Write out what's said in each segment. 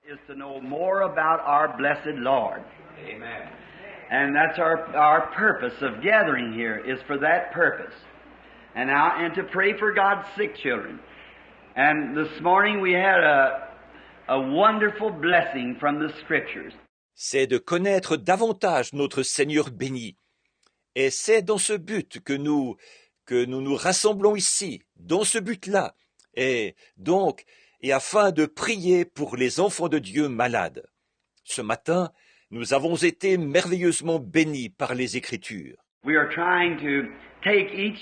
Is to know more about our blessed Lord. Amen. And that's our purpose of gathering here, is for that purpose. And now, and to pray for God's sick children. And this morning we had a wonderful blessing from the Scriptures. C'est de connaître davantage notre Seigneur béni. Et c'est dans ce but que nous nous rassemblons ici, dans ce but-là, et afin de prier pour les enfants de Dieu malades. Ce matin, nous avons été merveilleusement bénis par les Écritures. We are trying to take each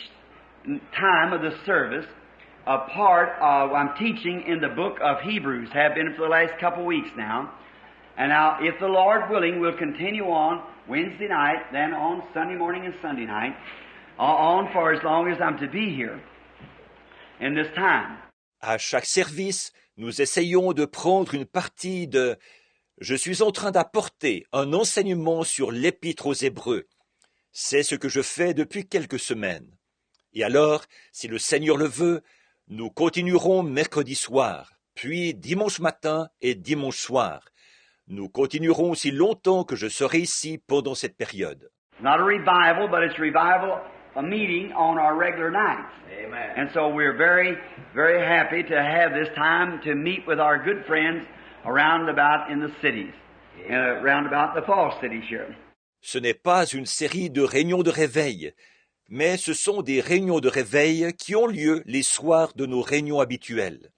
time of the service a part of, I'm teaching in the book of Hebrews, have been for the last couple weeks now. And now, if the Lord willing, we'll continue on Wednesday night, then on Sunday morning and Sunday night, on for as long as I'm to be here in this time. À chaque service, nous essayons de prendre une partie de... Je suis en train d'apporter un enseignement sur l'Épître aux Hébreux. C'est ce que je fais depuis quelques semaines. Et alors, si le Seigneur le veut, nous continuerons mercredi soir, puis dimanche matin et dimanche soir. Nous continuerons aussi longtemps que je serai ici pendant cette période. Not a revival, but it's a meeting on our regular nights. Amen. And so we're very, very happy to have this time to meet with our good friends around about in the cities, around about the false cities here. Ce n'est pas une série de réunions de réveil, mais ce sont des réunions de réveil qui ont lieu les soirs de nos réunions habituelles.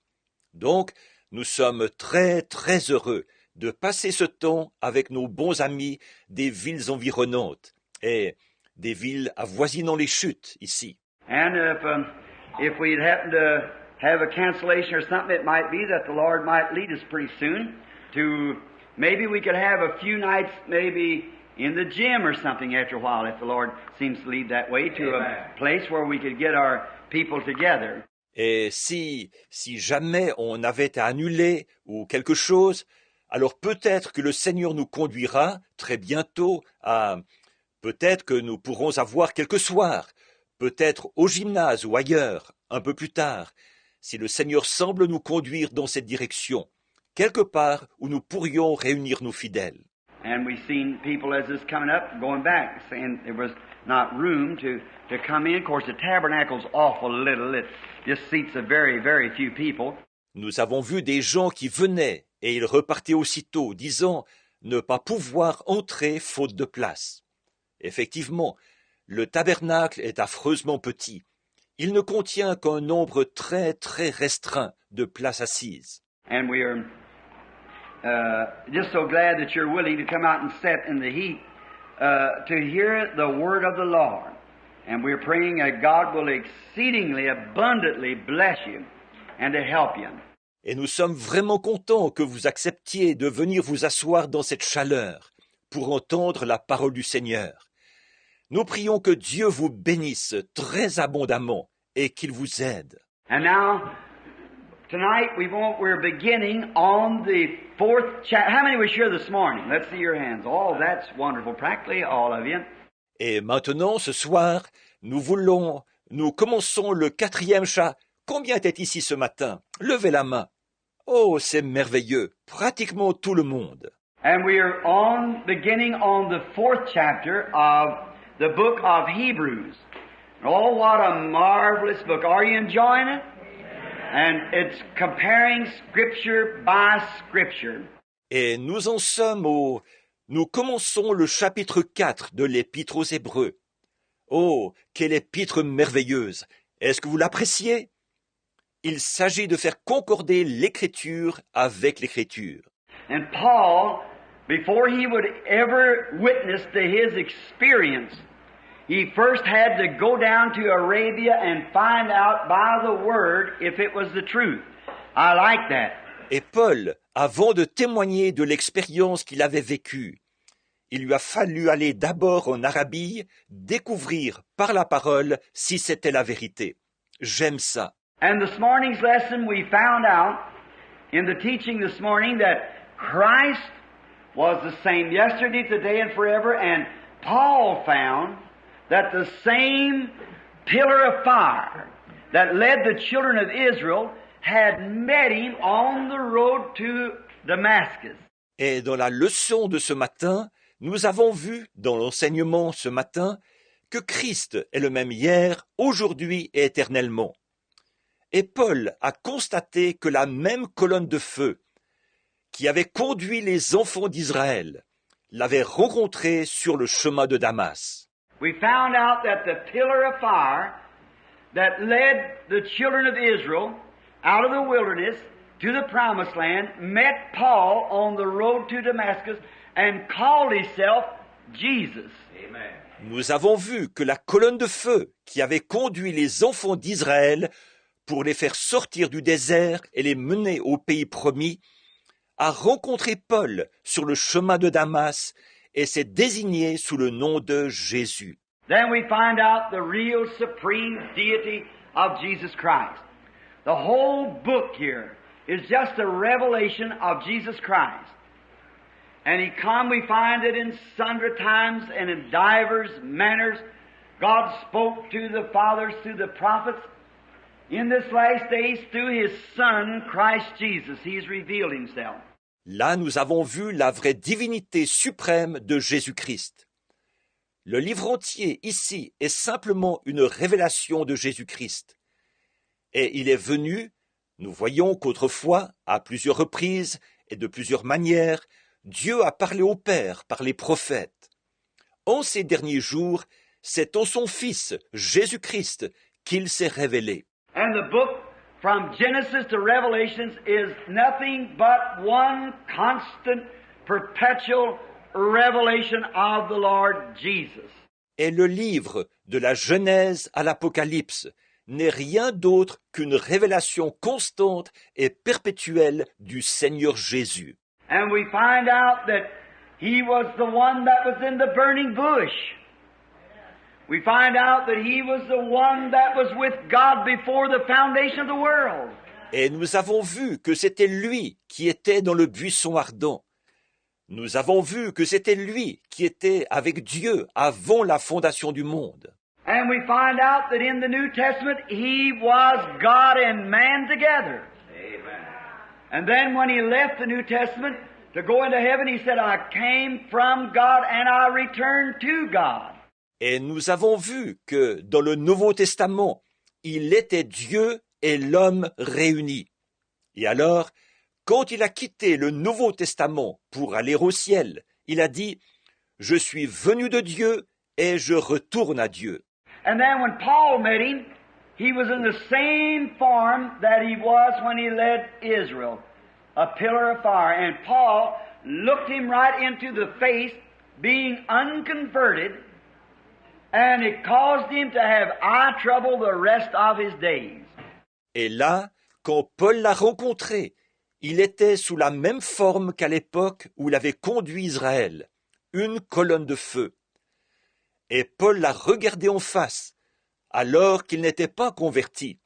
Donc, nous sommes très, très heureux de passer ce temps avec nos bons amis des villes environnantes et des villes avoisinant les chutes ici. And if we'd happen to have a cancellation or something, it might be that the Lord might lead us pretty soon to, maybe we could have a few nights maybe in the gym or something after a while, if the Lord seems to lead that way, to a place where we could get our people together. Et si jamais on avait à annuler ou quelque chose, alors peut-être que le Seigneur nous conduira très bientôt à... Peut-être que nous pourrons avoir quelques soirs, peut-être au gymnase ou ailleurs, un peu plus tard, si le Seigneur semble nous conduire dans cette direction, quelque part où nous pourrions réunir nos fidèles. And we've seen people as this coming up, going back, saying there was not room to come in. Of course, the tabernacle's awful little. It just seats a very, very few people. Nous avons vu des gens qui venaient et ils repartaient aussitôt, disant ne pas pouvoir entrer faute de place. Effectivement, le tabernacle est affreusement petit. Il ne contient qu'un nombre très, très restreint de places assises. And we are just so glad that you're willing to come out and sit in the heat to hear the word of the Lord. And we're praying that God will exceedingly abundantly bless you and to help you. Et nous sommes vraiment contents que vous acceptiez de venir vous asseoir dans cette chaleur pour entendre la parole du Seigneur. Nous prions que Dieu vous bénisse très abondamment et qu'il vous aide. And now, tonight we're beginning on the 4th chapter. How many were here this morning? Let's see your hands. Oh, that's wonderful. Practically all of you. Et maintenant, ce soir, nous commençons le 4e chapitre. Combien était ici ce matin? Levez la main. Oh, c'est merveilleux. Pratiquement tout le monde. And we are beginning on the 4th chapter of the book of Hebrews. Oh, what a marvelous book. Are you enjoying it? And it's comparing Scripture by Scripture. Et nous commençons le chapitre 4 de l'Épître aux Hébreux. Oh, quelle épître merveilleuse! Est-ce que vous l'appréciez? Il s'agit de faire concorder l'Écriture avec l'Écriture. And Paul, before he would ever witness to his experience, he first had to go down to Arabia and find out by the word if it was the truth. I like that. Et Paul, avant de témoigner de l'expérience qu'il avait vécue, il lui a fallu aller d'abord en Arabie, découvrir par la parole si c'était la vérité. J'aime ça. And this morning's lesson, we found out in the teaching this morning that Christ was the same yesterday, today, and forever. And Paul found that the same pillar of fire that led the children of Israel had met him on the road to Damascus. Et dans la leçon de ce matin, nous avons vu dans l'enseignement ce matin que Christ est le même hier, aujourd'hui et éternellement. Et Paul a constaté que la même colonne de feu qui avait conduit les enfants d'Israël l'avait rencontré sur le chemin de Damas. We found out that the pillar of fire that led the children of Israel out of the wilderness to the promised land met Paul on the road to Damascus and called himself Jesus. Amen. Nous avons vu que la colonne de feu qui avait conduit les enfants d'Israël pour les faire sortir du désert et les mener au pays promis a rencontré Paul sur le chemin de Damas et s'est désigné sous le nom de Jésus. Then we find out the real supreme deity of Jesus Christ. The whole book here is just a revelation of Jesus Christ. And we find it in sundry times and in divers manners. God spoke to the fathers through the prophets. In this last days, through His Son, Christ Jesus, He's revealed Himself. Là, nous avons vu la vraie divinité suprême de Jésus-Christ. Le livre entier, ici, est simplement une révélation de Jésus-Christ. Et il est venu, nous voyons qu'autrefois, à plusieurs reprises et de plusieurs manières, Dieu a parlé au Père par les prophètes. En ces derniers jours, c'est en son Fils, Jésus-Christ, qu'il s'est révélé. And the book from Genesis to Revelations is nothing but one constant, perpetual revelation of the Lord Jesus. Et le livre de la Genèse à l'Apocalypse n'est rien d'autre qu'une révélation constante et perpétuelle du Seigneur Jésus. And we find out that He was the one that was in the burning bush. We find out that He was the one that was with God before the foundation of the world. Et nous avons vu que c'était lui qui était dans le buisson ardent. Nous avons vu que c'était lui qui était avec Dieu avant la fondation du monde. And we find out that in the New Testament He was God and man together. Amen. And then when He left the New Testament to go into heaven, He said, I came from God and I returned to God. Et nous avons vu que dans le Nouveau Testament, il était Dieu et l'homme réunis. Et alors, quand il a quitté le Nouveau Testament pour aller au ciel, il a dit « Je suis venu de Dieu et je retourne à Dieu ». And then when Paul met Him, he was in the same form that he was when he led Israel, a pillar of fire. And Paul looked him right into the face, being unconverted, and it caused him to have eye trouble the rest of his days. Et là, quand Paul l'a rencontré, il était sous la même forme qu'à l'époque où il avait conduit Israël, une colonne de feu. Et Paul l'a regardé en face, alors qu'il n'était pas converti.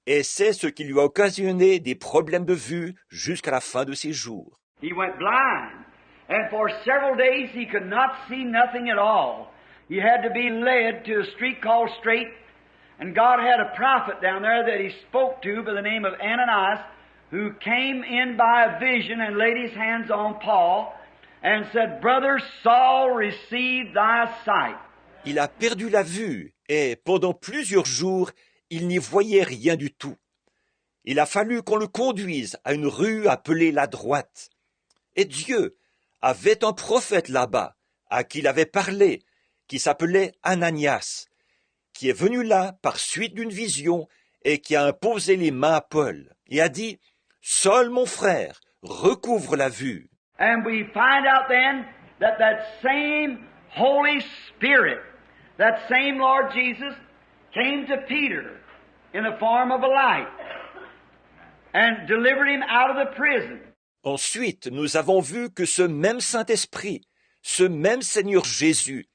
Et c'est ce qui lui a occasionné des problèmes de vue jusqu'à la fin de ses jours. He went blind, and for several days he could not see nothing at all. He had to be led to a street called Straight, and God had a prophet down there that He spoke to by the name of Ananias, who came in by a vision and laid his hands on Paul and said, Brother Saul, receive thy sight. Il a perdu la vue et pendant plusieurs jours, il n'y voyait rien du tout. Il a fallu qu'on le conduise à une rue appelée la Droite. Et Dieu avait un prophète là-bas à qui il avait parlé, qui s'appelait Ananias, qui est venu là par suite d'une vision et qui a imposé les mains à Paul et a dit « Saul, mon frère, recouvre la vue. » And we find out then that that same Holy Spirit, that same Lord Jesus, came to Peter in the form of a light and delivered him out of the prison. Ensuite, nous avons vu que ce même Saint-Esprit, ce même Seigneur Jésus,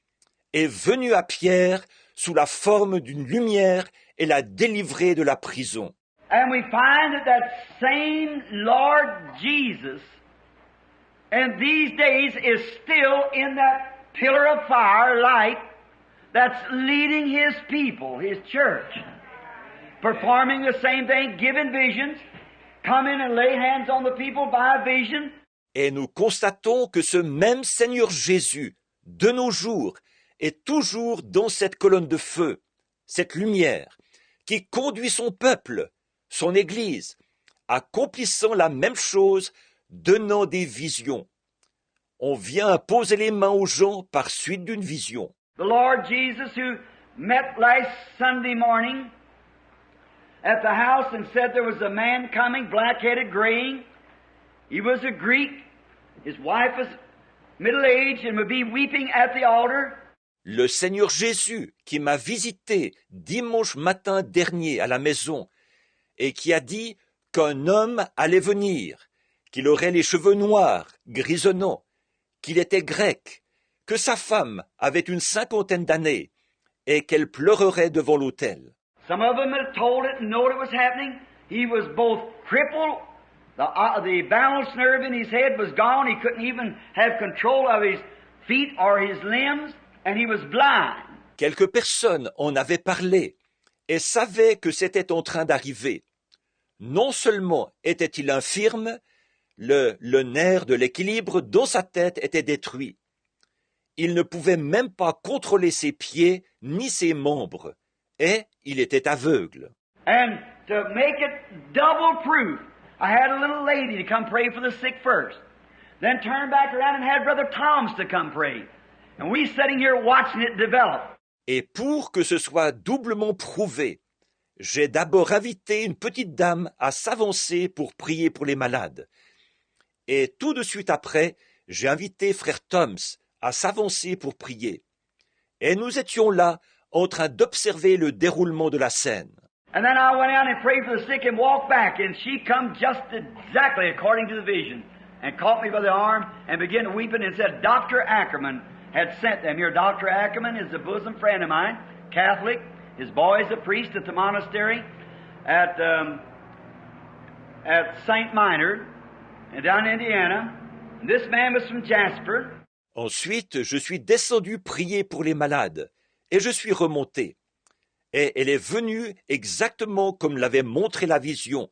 est venu à Pierre sous la forme d'une lumière et l'a délivré de la prison. And we find that that same Lord Jesus in these days is still in that pillar of fire light that's leading His people, His church, performing the same thing, giving visions, come in and lay hands on the people by a vision. Et nous constatons que ce même Seigneur Jésus, de nos jours, est toujours dans cette colonne de feu, cette lumière, qui conduit son peuple, son Église, accomplissant la même chose, donnant des visions. On vient poser les mains aux gens par suite d'une vision. The Lord Jesus, who met last Sunday morning at the house and said there was a man coming, black-headed, graying. He was a Greek. His wife was middle-aged and would be weeping at the altar. Le Seigneur Jésus, qui m'a visité dimanche matin dernier à la maison et qui a dit qu'un homme allait venir, qu'il aurait les cheveux noirs, grisonnants, qu'il était grec, que sa femme avait une 50aine d'années et qu'elle pleurerait devant l'autel. Some of them had told it and knowed it was happening. He was both crippled, the balance nerve in his head was gone. He couldn't even have control of his feet or his limbs, and he was blind. Quelques personnes en avaient parlé et savaient que c'était en train d'arriver. Non seulement était-il infirme, le nerf de l'équilibre dans sa tête était détruit. Il ne pouvait même pas contrôler ses pieds ni ses membres, et il était aveugle. And to make it double proof, I had a little lady to come pray for the sick first. Then turned back around and had Brother Thomas to come pray. And we sitting here watching it develop. Et pour que ce soit doublement prouvé, j'ai d'abord invité une petite dame à s'avancer pour prier pour les malades. Et tout de suite après, j'ai invité frère Thomas à s'avancer pour prier. Et nous étions là, en train d'observer le déroulement de la scène. And then I went out and prayed for the sick and walked back, and she come just exactly according to the vision, and caught me by the arm and began weeping and said, Dr. Ackerman had sent them here. Dr. Ackerman is a bosom friend of mine, Catholic. His boy is a priest at the monastery at St. Minard, down in Indiana. And this man was from Jasper. Ensuite, je suis descendu prier pour les malades, et je suis remonté. Et elle est venue exactement comme l'avait montré la vision.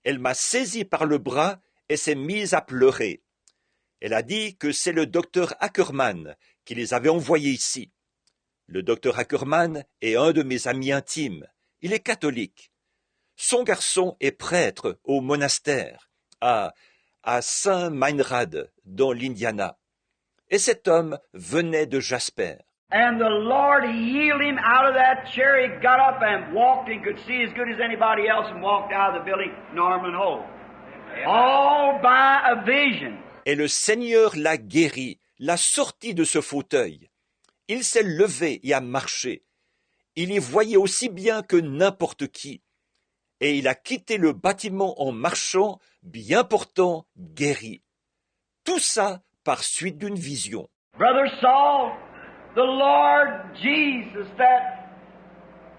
Elle m'a saisi par le bras et s'est mise à pleurer. Elle a dit que c'est le docteur Ackerman qui les avait envoyés ici. Le docteur Ackerman est un de mes amis intimes. Il est catholique. Son garçon est prêtre au monastère, à Saint Meinrad, dans l'Indiana. Et cet homme venait de Jasper. And the Lord healed him out of that chair. He got up and walked and could see as good as anybody else and walked out of the building, normal and whole. All by a vision. Et le Seigneur l'a guéri, l'a sorti de ce fauteuil. Il s'est levé et a marché. Il y voyait aussi bien que n'importe qui. Et il a quitté le bâtiment en marchant, bien portant, guéri. Tout ça par suite d'une vision. Brother Saul, the Lord Jesus that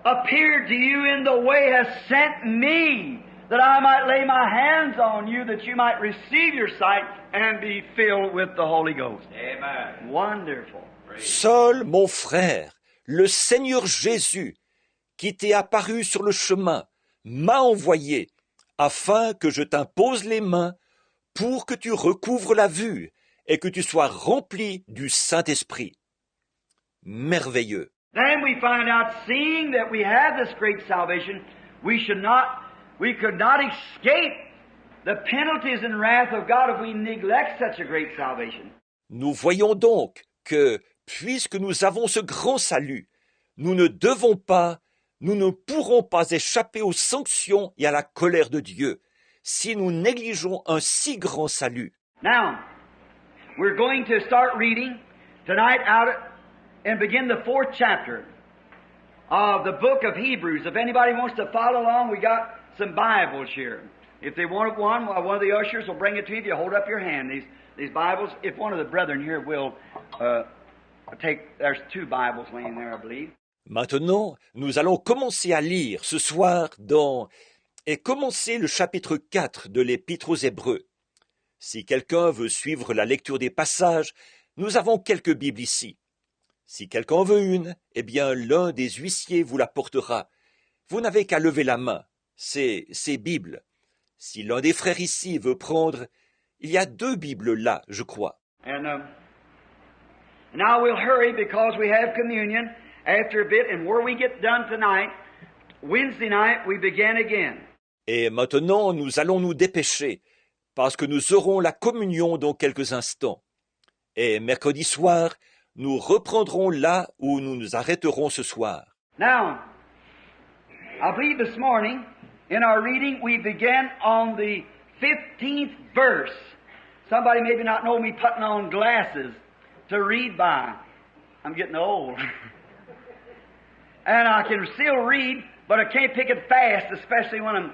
appeared to you in the way has sent me, that I might lay my hands on you, that you might receive your sight and be filled with the Holy Ghost. Amen. Wonderful. Saul, mon frère, le Seigneur Jésus, qui t'est apparu sur le chemin, m'a envoyé, afin que je t'impose les mains, pour que tu recouvres la vue, et que tu sois rempli du Saint-Esprit. Merveilleux. Then we find out, seeing that we have this great salvation, we could not escape the penalties and wrath of God if we neglect such a great salvation. Nous voyons donc que, puisque nous avons ce grand salut, nous ne pourrons pas échapper aux sanctions et à la colère de Dieu, si nous négligeons un si grand salut. Now, we're going to start reading tonight and begin the 4th chapter of the book of Hebrews. If anybody wants to follow along, we got some Bibles here. If they want one of the ushers will bring it to you if you hold up your hand. These Bibles, if one of the brethren here will there's 2 Bibles laying there, I believe. Maintenant, nous allons commencer à lire ce soir et commencer le chapitre 4 de l'Épître aux Hébreux. Si quelqu'un veut suivre la lecture des passages, nous avons quelques Bibles ici. Si quelqu'un en veut une, eh bien l'un des huissiers vous la portera. Vous n'avez qu'à lever la main. C'est Bible. Si l'un des frères ici veut prendre, il y a 2 Bibles là, je crois. And now we'll hurry because we have communion after a bit, and where we get done tonight, Wednesday night we begin again. Et maintenant, nous allons nous dépêcher, parce que nous aurons la communion dans quelques instants. Et mercredi soir, nous reprendrons là où nous nous arrêterons ce soir. Now, I believe this morning, in our reading, we began on the 15th verse. Somebody maybe not know me putting on glasses to read by. I'm getting old. And I can still read, but I can't pick it fast, especially when I'm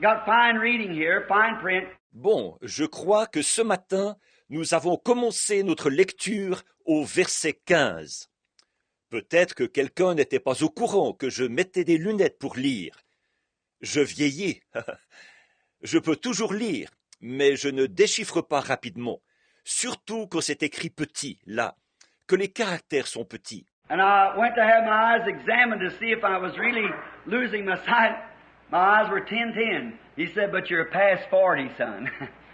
got fine reading here, fine print. Bon, je crois que ce matin, nous avons commencé notre lecture au verset 15. Peut-être que quelqu'un n'était pas au courant que je mettais des lunettes pour lire. Je vieillis. Je peux toujours lire, mais je ne déchiffre pas rapidement, surtout quand c'est écrit petit, là, que les caractères sont petits. And I went to have my eyes examined to see if I was really losing my sight. My eyes were 10-10. He said, but you're past 40, son.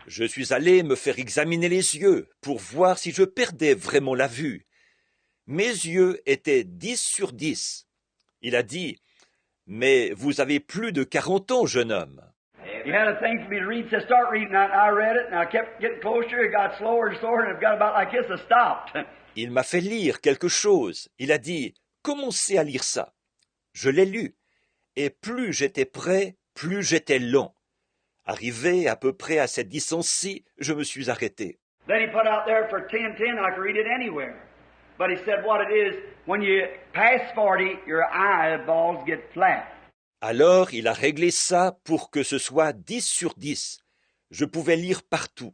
Je suis allé me faire examiner les yeux pour voir si je perdais vraiment la vue. Mes yeux étaient 10 sur 10. Il a dit, mais vous avez plus de 40 ans, jeune homme. He had a thing for me to read, said start reading. I read it, and I kept getting closer. It got slower and slower, and it got about like this, I stopped. Il m'a fait lire quelque chose. Il a dit, commencez à lire ça. Je l'ai lu. Et plus j'étais près, plus j'étais lent. Arrivé à peu près à cette distance-ci, je me suis arrêté. Then he put out there for 10-10, I could read it anywhere. But he said what it is, when you pass 40, your eyeballs get flat. Alors, il a réglé ça pour que ce soit 10 sur 10. Je pouvais lire partout.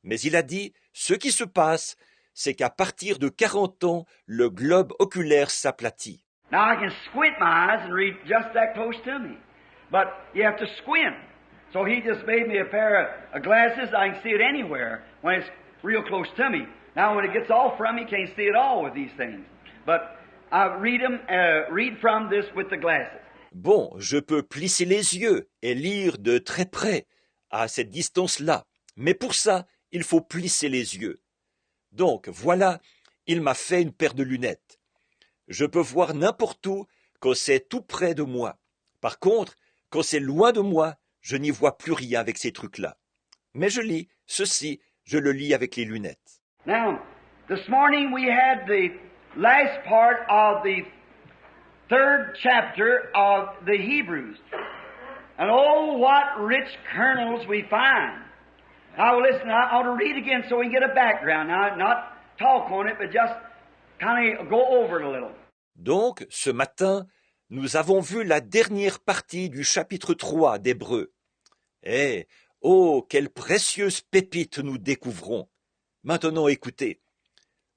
Mais il a dit, ce qui se passe, c'est qu'à partir de 40 ans, le globe oculaire s'aplatit. Now I can squint my eyes and read just that close to me. But you have to squint. So he just made me a pair of glasses. I can see it anywhere when it's real close to me. Now when it gets off from me, you can't see it all with these things. But I read from this with the glasses. Bon, je peux plisser les yeux et lire de très près, à cette distance-là. Mais pour ça, il faut plisser les yeux. Donc, voilà, il m'a fait une paire de lunettes. Je peux voir n'importe où quand c'est tout près de moi. Par contre, quand c'est loin de moi, je n'y vois plus rien avec ces trucs-là. Mais je lis, ceci, je le lis avec les lunettes. Now, this morning we had the last part of the 3rd chapter of the Hebrews. And oh, what rich kernels we find. Now listen, I want to read again so we can get a background. Now, not talk on it, but just kind of go over it a little. Donc, ce matin, nous avons vu la dernière partie du chapitre 3 d'Hébreux. Eh, oh, quelle précieuse pépite nous découvrons. Maintenant, écoutez,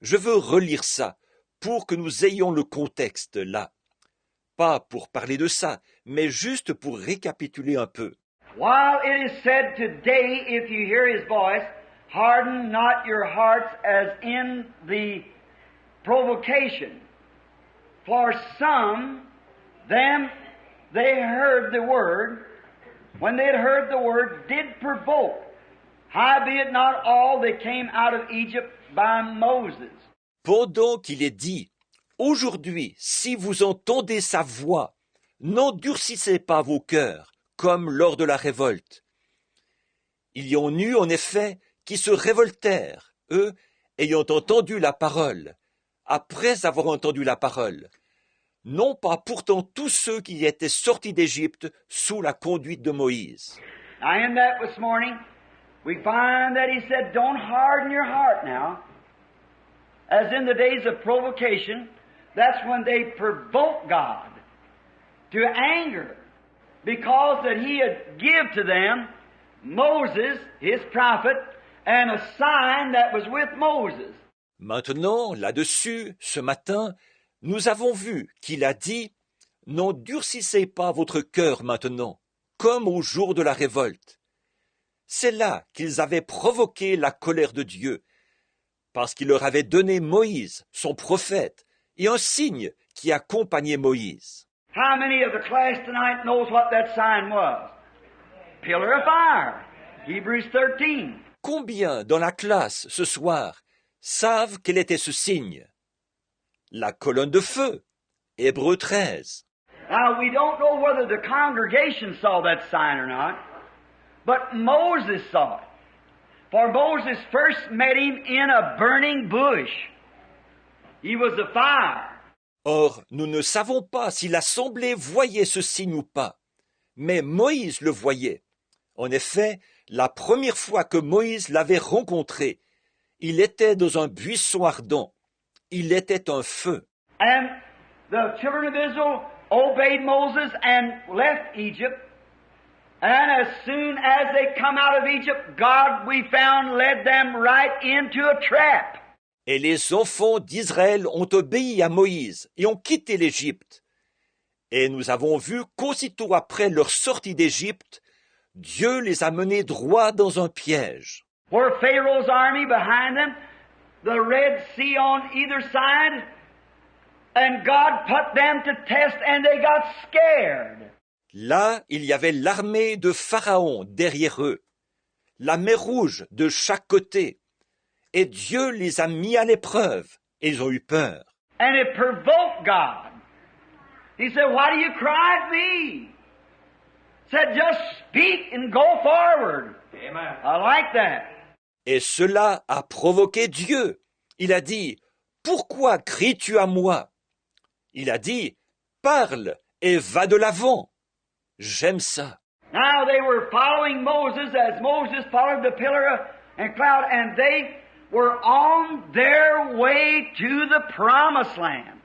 je veux relire ça pour que nous ayons le contexte là. Pas pour parler de ça, mais juste pour récapituler un peu. While it is said today, if you hear his voice, harden not your hearts as in the provocation. For some, them, they heard the word, when they had heard the word, did provoke. Howbeit not all that came out of Egypt by Moses. Pendant qu'il est dit, aujourd'hui, si vous entendez sa voix, n'endurcissez pas vos cœurs, comme lors de la révolte. Il y en eut en effet qui se révoltèrent, eux, ayant entendu la parole, après avoir entendu la parole, non pas pourtant tous ceux qui étaient sortis d'Égypte sous la conduite de Moïse. Now in that this morning, we find that he said, don't harden your heart now. As in the days of provocation, that's when they provoked God to anger, because that he had give to them Moses, his prophet, and a sign that was with Moses. Maintenant, là-dessus, ce matin, nous avons vu qu'il a dit « N'endurcissez pas votre cœur maintenant, comme au jour de la révolte. » C'est là qu'ils avaient provoqué la colère de Dieu, parce qu'il leur avait donné Moïse, son prophète, et un signe qui accompagnait Moïse. How many of the class tonight knows what that sign was? pillar of fire. Hebrews 13. Combien dans la classe ce soir savent quel était ce signe? La colonne de feu. Hébreux 13. Now, we don't know whether the congregation saw that sign or not, but Moses saw it. For Moses first met him in a burning bush. He was a fire. Or, nous ne savons pas si l'assemblée voyait ce signe ou pas, mais Moïse le voyait. En effet, la première fois que Moïse l'avait rencontré, il était dans un buisson ardent. Il était un feu. And the children of Israel obeyed Moses and left Egypt. And as soon as they come out of Egypt, God, we found, led them right into a trap. Et les enfants d'Israël ont obéi à Moïse et ont quitté l'Égypte. Et nous avons vu qu'aussitôt après leur sortie d'Égypte, Dieu les a menés droit dans un piège. Where Pharaoh's army behind them, the Red Sea on either side, and God put them to test and they got scared. Là, il y avait l'armée de Pharaon derrière eux, la mer Rouge de chaque côté, et Dieu les a mis à l'épreuve, et ils ont eu peur. And it provoked God. He said, "Why do you cry at me?" Said, "Just speak and go forward." Amen. I like that. Et cela a provoqué Dieu. Il a dit, « Pourquoi cries-tu à moi ?» Il a dit, « Parle et va de l'avant. » J'aime ça. Now they were following Moses as Moses followed the pillar and cloud, and they were on their way to the promised land.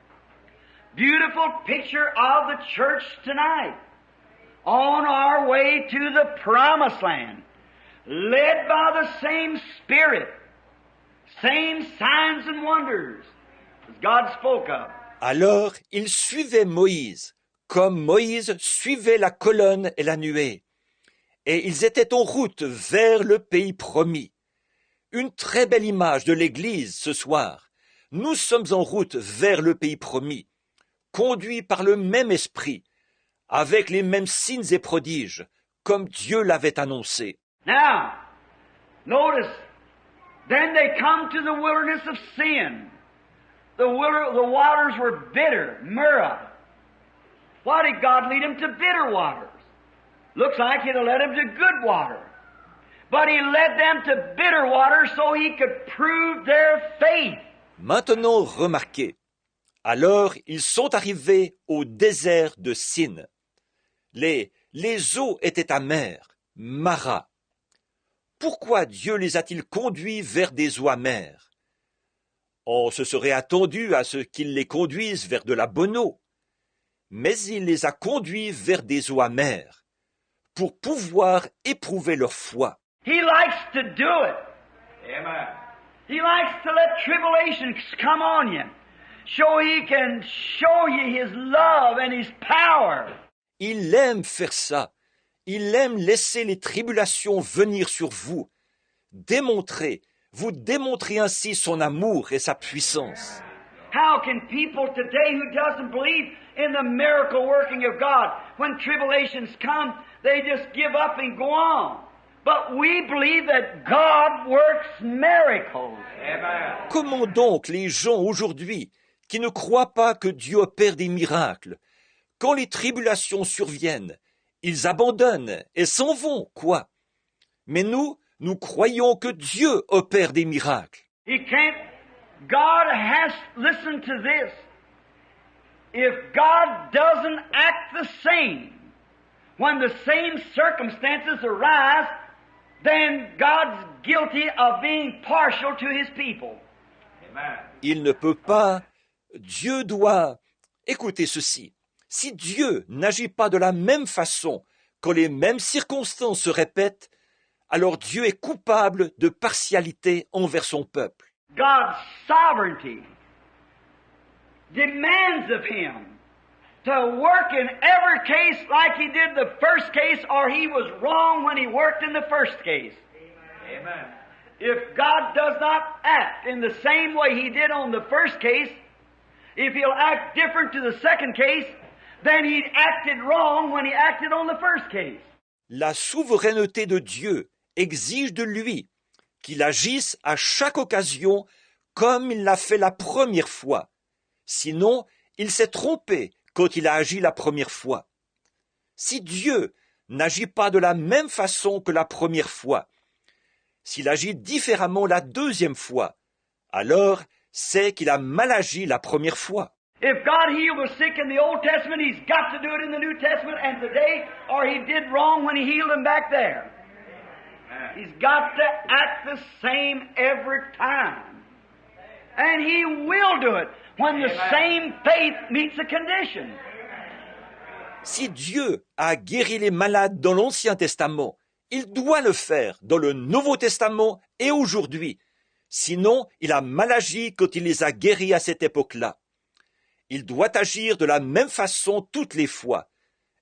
Beautiful picture of the church tonight. On our way to the promised land. Led by the same Spirit. Same signs and wonders as God spoke of. Alors ils suivaient Moïse, comme Moïse suivait la colonne et la nuée. Et ils étaient en route vers le pays promis. Une très belle image de l'Église ce soir. Nous sommes en route vers le pays promis, conduits par le même esprit, avec les mêmes signes et prodiges, comme Dieu l'avait annoncé. Now, notice, then they come to the wilderness of sin. The waters were bitter, Murrah. Why did God lead them to bitter waters? Looks like He'd have led them to good water. But He led them to bitter water so He could prove their faith. Maintenant remarquez, alors ils sont arrivés au désert de Sin. Les eaux étaient amères, Mara. Pourquoi Dieu les a-t-il conduits vers des eaux amères? On se serait attendu à ce qu'il les conduise vers de la bonne eau. Mais il les a conduits vers des eaux amères, pour pouvoir éprouver leur foi. He likes to do it. Amen. He likes to let tribulations come on you, so He can show you His love and His power. Il aime faire ça. Il aime laisser les tribulations venir sur vous. Vous démontrez ainsi son amour et sa puissance. How can people today who doesn't believe in the miracle working of God, when tribulations come, they just give up and go on? But we believe that God works miracles. Amen. Comment donc les gens aujourd'hui qui ne croient pas que Dieu opère des miracles, quand les tribulations surviennent, ils abandonnent et s'en vont, quoi? Mais nous croyons que Dieu opère des miracles. God has, listen to this. If God doesn't act the same when the same circumstances arise, then God's guilty of being partial to His people. Amen. Il ne peut pas, Dieu doit, écoutez ceci, si Dieu n'agit pas de la même façon quand les mêmes circonstances se répètent, alors Dieu est coupable de partialité envers son peuple. God's sovereignty demands of Him to work in every case like He did the first case, or He was wrong when He worked in the first case. Amen. If God does not act in the same way He did on the first case, if He'll act different to the second case, then He acted wrong when He acted on the first case. La souveraineté de Dieu exige de lui qu'il agisse à chaque occasion comme il l'a fait la première fois. Sinon, il s'est trompé quand il a agi la première fois. Si Dieu n'agit pas de la même façon que la première fois, s'il agit différemment la deuxième fois, alors c'est qu'il a mal agi la première fois. If God healed the sick in the Old Testament, He's got to do it in the New Testament and today, or He did wrong when He healed them back there. He's got to act the same every time. And He will do it when the same faith meets the condition. Si Dieu a guéri les malades dans l'Ancien Testament, il doit le faire dans le Nouveau Testament et aujourd'hui. Sinon, il a mal agi quand il les a guéris à cette époque-là. Il doit agir de la même façon toutes les fois.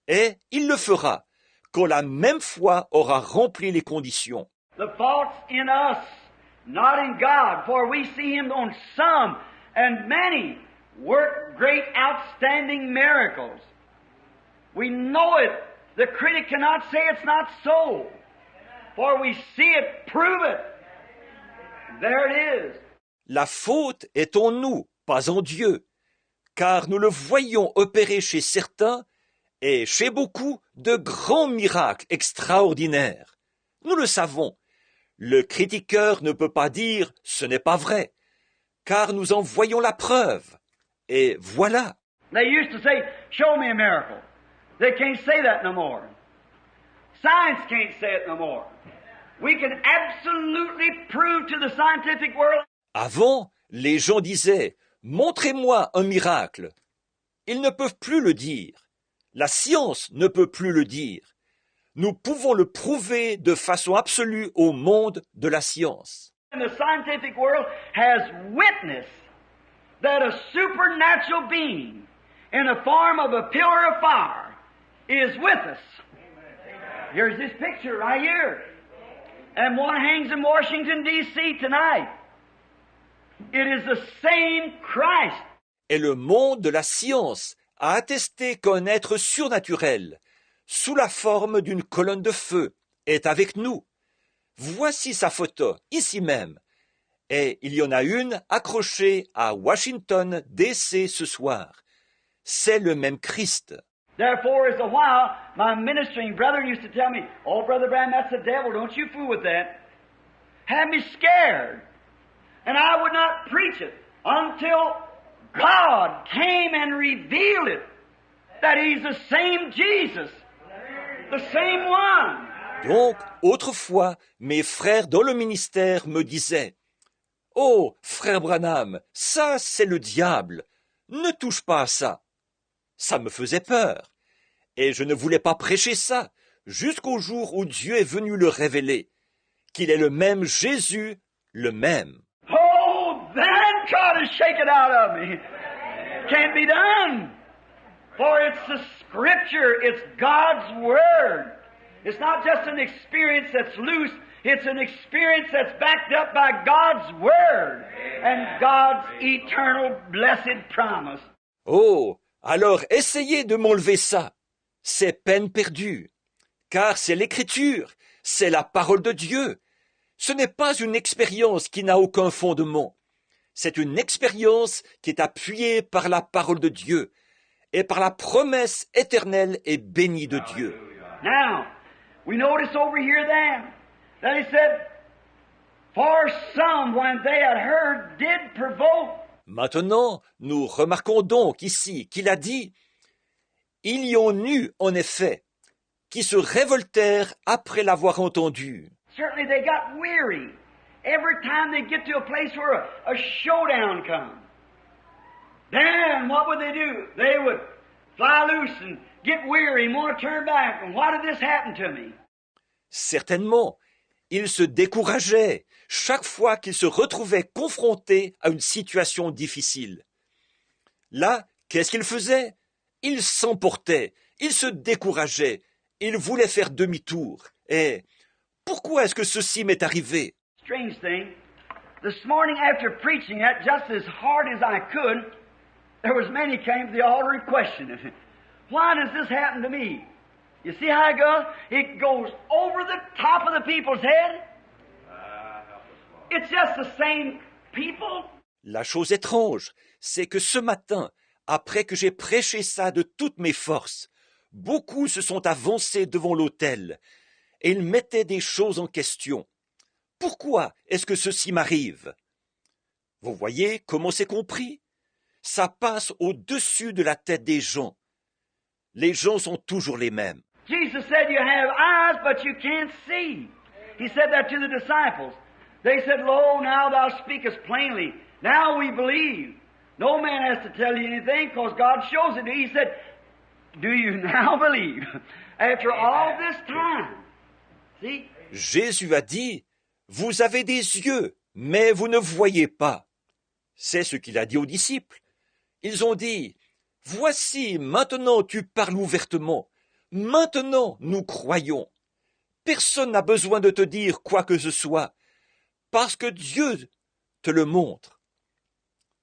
Et il le fera quand la même foi aura rempli les conditions. The fault's in us, not in God, for we see Him on some and many work great outstanding miracles. We know it. The critic cannot say it's not so, for we see it, prove it. There it is. La faute est en nous, pas en Dieu, car nous le voyons opérer chez certains et chez beaucoup de grands miracles extraordinaires. Nous le savons. Le critiqueur ne peut pas dire « ce n'est pas vrai », car nous en voyons la preuve. Et voilà. They used to say, show me a miracle. They can't say that no more. Science can't say it no more. We can absolutely prove to the scientific world. Avant, les gens disaient « montrez-moi un miracle ». Ils ne peuvent plus le dire. La science ne peut plus le dire. Nous pouvons le prouver de façon absolue au monde de la science. And the scientific world has witnessed that a supernatural being in the form of a pillar of fire is with us. Here's this picture right here. And one hangs in Washington, D.C. tonight. It is the same Christ. Et le monde de la science a attesté qu'un être surnaturel, sous la forme d'une colonne de feu, est avec nous. Voici sa photo, ici même. Et il y en a une accrochée à Washington, D.C. ce soir. C'est le même Christ. Therefore, as a while, my ministering brother used to tell me, oh, Brother Branham, that's the devil. Don't you fool with that. Had me scared. And I would not preach it until God came and revealed it. That He's the same Jesus. The same one. Donc, autrefois, mes frères dans le ministère me disaient « Oh, frère Branham, ça c'est le diable. Ne touche pas à ça. » Ça me faisait peur. Et je ne voulais pas prêcher ça jusqu'au jour où Dieu est venu le révéler, qu'il est le même Jésus, le même. Oh, then God has shaken out of me. Can't be done. For it's the Scripture, it's God's Word. It's not just an experience that's loose, it's an experience that's backed up by God's Word and God's eternal blessed promise. Oh, alors essayez de m'enlever ça. C'est peine perdue. Car c'est l'Écriture, c'est la parole de Dieu. Ce n'est pas une expérience qui n'a aucun fondement. C'est une expérience qui est appuyée par la parole de Dieu et par la promesse éternelle et bénie de Dieu. Now, we notice over here then that he said, for some when they had heard did provoke. Maintenant, nous remarquons donc ici qu'il a dit « Il y en eut en effet qui se révoltèrent après l'avoir entendu. » Certainly they got weary every time they get to a place where a showdown comes. Then what would they do? They would fly loose and get weary and want to turn back. And why did this happen to me? Certainement, ils se décourageaient chaque fois qu'ils se retrouvaient confrontés à une situation difficile. Là, qu'est-ce qu'ils faisaient? Ils s'emportaient, ils se décourageaient, ils voulaient faire demi-tour. Et pourquoi est-ce que ceci m'est arrivé? Strange thing, this morning after preaching that just as hard as I could, there was many came to the altar and questioned it. Why does this happen to me? You see how it goes? It goes over the top of the people's head. It's just the same people. La chose étrange, c'est que ce matin, après que j'ai prêché ça de toutes mes forces, beaucoup se sont avancés devant l'autel et ils mettaient des choses en question. Pourquoi est-ce que ceci m'arrive? Vous voyez comment c'est compris? Ça passe au-dessus de la tête des gens. Les gens sont toujours les mêmes. Jesus said, you have eyes, but you can't see. He said that to the disciples. They said, Lo, now thou speakest plainly. Now we believe. No man has to tell you anything because God shows it to you. He said, do you now believe? After all this time. See? Jésus a dit, vous avez des yeux, mais vous ne voyez pas. C'est ce qu'il a dit aux disciples. Ils ont dit, voici, maintenant tu parles ouvertement. Maintenant nous croyons. Personne n'a besoin de te dire quoi que ce soit, parce que Dieu te le montre.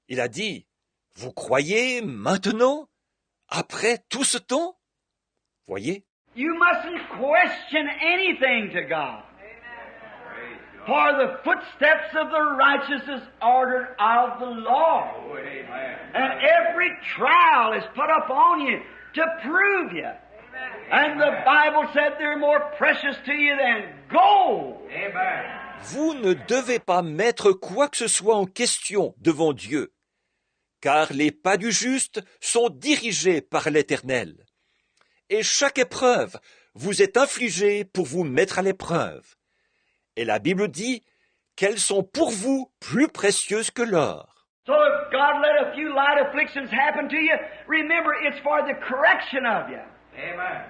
Il a dit, vous croyez maintenant, après tout ce temps? Voyez? You mustn't question anything to God. For the footsteps of the righteous is ordered of the Lord. And every trial is put upon you to prove you. And the Bible said they're more precious to you than gold. Vous ne devez pas mettre quoi que ce soit en question devant Dieu, car les pas du juste sont dirigés par l'Éternel. Et chaque épreuve vous est infligée pour vous mettre à l'épreuve. Et la Bible dit qu'elles sont pour vous plus précieuses que l'or. So if God let a few light afflictions happen to you, remember it's for the correction of you. Amen.